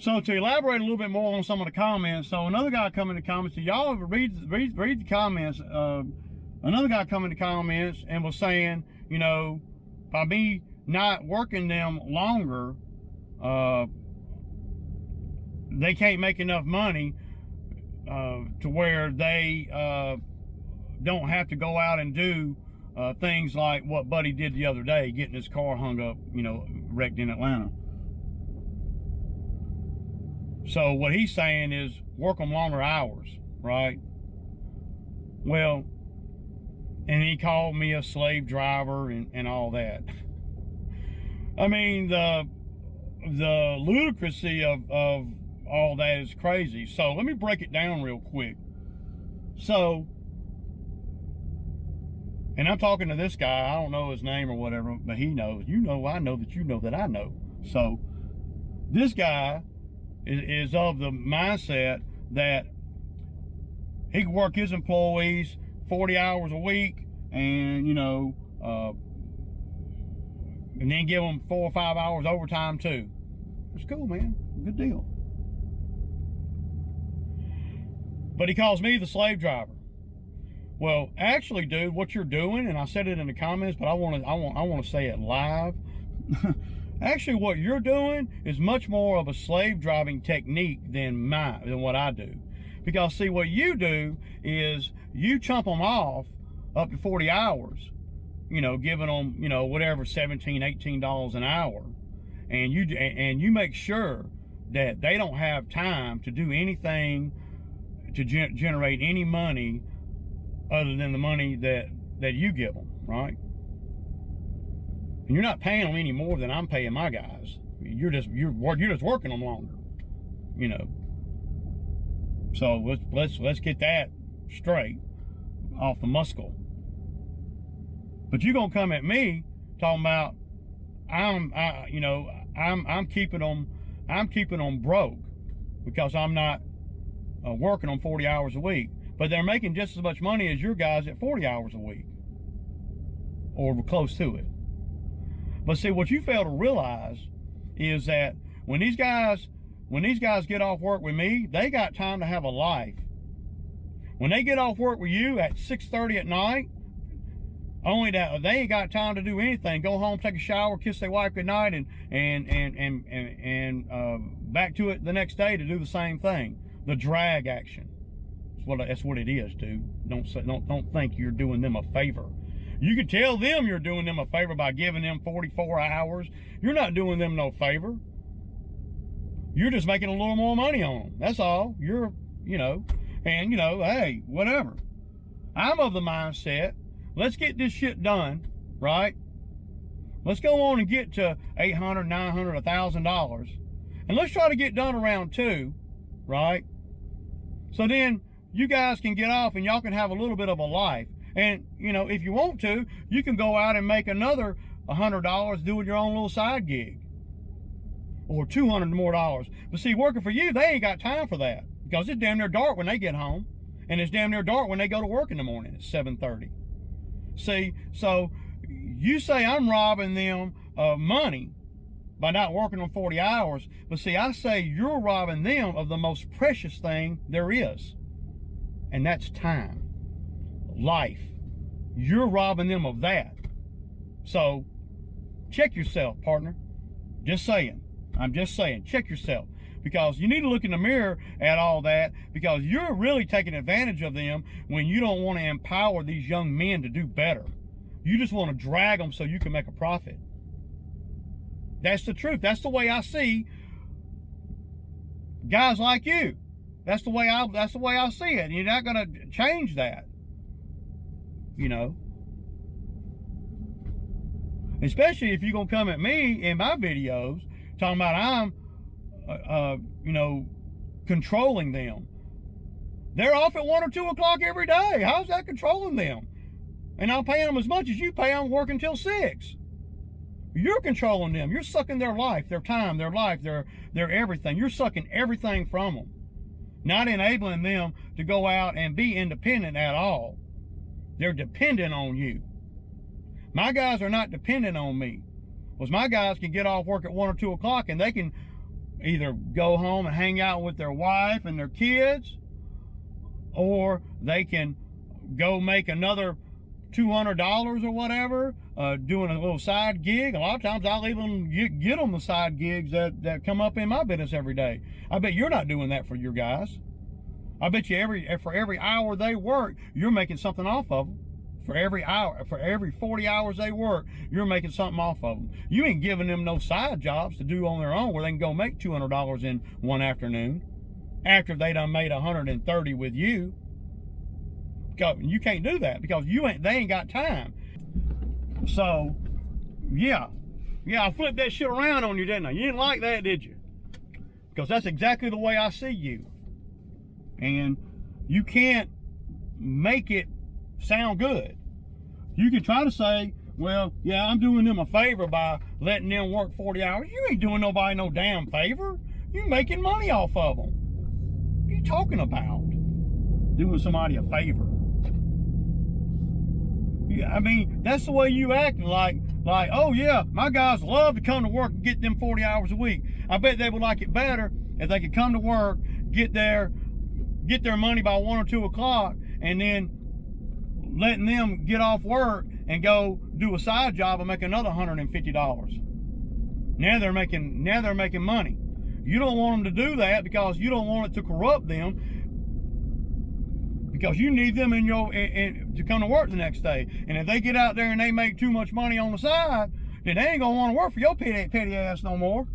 So to elaborate a little bit more on some of the comments, so another guy come in the comments, so y'all read the comments. Another guy come in the comments and was saying, you know, by me not working them longer, they can't make enough money to where they don't have to go out and do things like what Buddy did the other day, getting his car hung up, you know, wrecked in Atlanta. So what he's saying is work them longer hours, right? Well, and he called me a slave driver and all that. I mean, the ludicrousy of all that is crazy. So let me break it down real quick. So, and I'm talking to this guy, I don't know his name or whatever, but he knows. You know, I know that you know that I know. So this guy is of the mindset that he can work his employees 40 hours a week and, you know, and then give them 4 or 5 hours overtime too. It's cool, man. Good deal. But he calls me the slave driver. Well, actually, dude, what you're doing, and I said it in the comments, but I want to say it live. Actually, what you're doing is much more of a slave driving technique than what I do. Because see, what you do is you chump them off up to 40 hours, you know, giving them, you know, whatever, $17, $18 an hour. And you make sure that they don't have time to do anything to generate any money other than the money that you give them, right? And you're not paying them any more than I'm paying my guys. You're just working them longer, you know. So let's get that straight off the muscle. But you're gonna come at me talking about I'm keeping them broke because I'm not working on 40 hours a week. But they're making just as much money as your guys at 40 hours a week, or close to it. But see, what you fail to realize is that when these guys get off work with me, they got time to have a life. When they get off work with you at 6:30 at night, only that they ain't got time to do anything. Go home, take a shower, kiss their wife goodnight, and back to it the next day to do the same thing. The drag action. That's what it is, dude. Don't think you're doing them a favor. You can tell them you're doing them a favor by giving them 44 hours. You're not doing them no favor. You're just making a little more money on them. That's all. Hey, whatever. I'm of the mindset, let's get this shit done, right? Let's go on and get to $800, $900, $1,000. And let's try to get done around 2, right? So then you guys can get off and y'all can have a little bit of a life. And, you know, if you want to, you can go out and make another $100 doing your own little side gig. Or $200 more. But see, working for you, they ain't got time for that. Because it's damn near dark when they get home. And it's damn near dark when they go to work in the morning at 7:30. See, so you say I'm robbing them of money by not working on 40 hours. But see, I say you're robbing them of the most precious thing there is. And that's time. Life. You're robbing them of that. So check yourself, partner. Just saying. I'm just saying, check yourself. Because you need to look in the mirror at all that, because you're really taking advantage of them when you don't want to empower these young men to do better. You just want to drag them so you can make a profit. That's the truth. That's the way I see guys like you. That's the way I see it. You're not going to change that. You know, especially if you're gonna come at me in my videos talking about I'm controlling them. They're off at 1 or 2 o'clock every day. How's that controlling them? And I'm paying them as much as you pay them working till 6. You're controlling them. You're sucking their life, their time, their life, their everything. You're sucking everything from them, not enabling them to go out and be independent at all. They're dependent on you. My guys are not dependent on me. Because my guys can get off work at 1 or 2 o'clock and they can either go home and hang out with their wife and their kids, or they can go make another $200 or whatever, doing a little side gig. A lot of times I'll even get them the side gigs that come up in my business every day. I bet you're not doing that for your guys. I bet you for every hour they work, you're making something off of them. For every hour, for every 40 hours they work, you're making something off of them. You ain't giving them no side jobs to do on their own where they can go make $200 in one afternoon after they done made 130 with you. You can't do that because they ain't got time. So, yeah, I flipped that shit around on you, didn't I? You didn't like that, did you? Because that's exactly the way I see you. And you can't make it sound good. You can try to say, well, yeah, I'm doing them a favor by letting them work 40 hours. You ain't doing nobody no damn favor. You making money off of them. What are you talking about? Doing somebody a favor. I mean, that's the way you acting, like, oh yeah, my guys love to come to work and get them 40 hours a week. I bet they would like it better if they could come to work, get their money by 1 or 2 o'clock, and then letting them get off work and go do a side job and make another $150. Now they're making money. You don't want them to do that because you don't want it to corrupt them, because you need them to come to work the next day. And if they get out there and they make too much money on the side, then they ain't gonna want to work for your petty ass no more.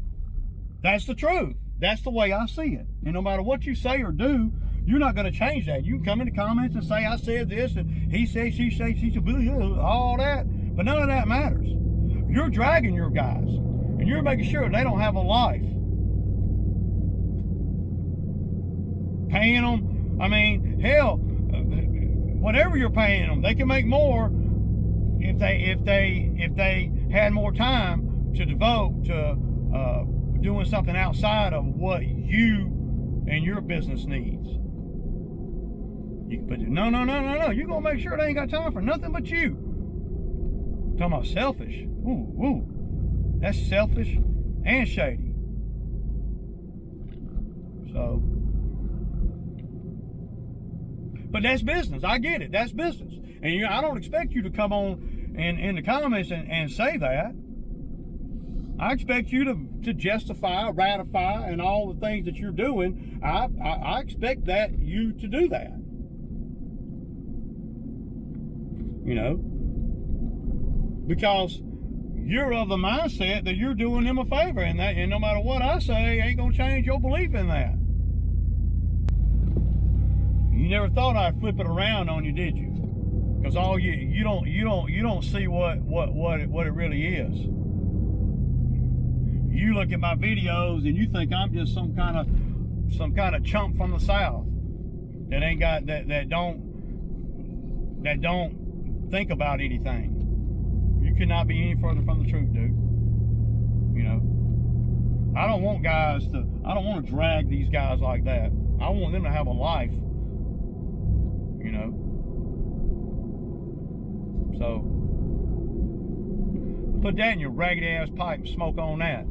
That's the truth. That's the way I see it. And no matter what you say or do, you're not going to change that. You can come in the comments and say, I said this, and he said, she said, all that. But none of that matters. You're dragging your guys, and you're making sure they don't have a life. Paying them, I mean, hell, whatever you're paying them, they can make more if they had more time to devote to doing something outside of what you and your business needs. You can put it, no. You're gonna make sure they ain't got time for nothing but you. Talking about selfish. Ooh. That's selfish and shady. So, but that's business. I get it. That's business. And I don't expect you to come on in the comments and say that. I expect you to justify, ratify, and all the things that you're doing. I expect you to do that. You know, because you're of the mindset that you're doing them a favor, and no matter what I say, ain't gonna change your belief in that. You never thought I'd flip it around on you, did you? Because all you don't see what it really is. You look at my videos and you think I'm just some kind of chump from the South that ain't got that don't think about anything. You could not be any further from the truth, dude. You know, I don't want to drag these guys like that. I want them to have a life. You know, so put that in your raggedy ass pipe and smoke on that.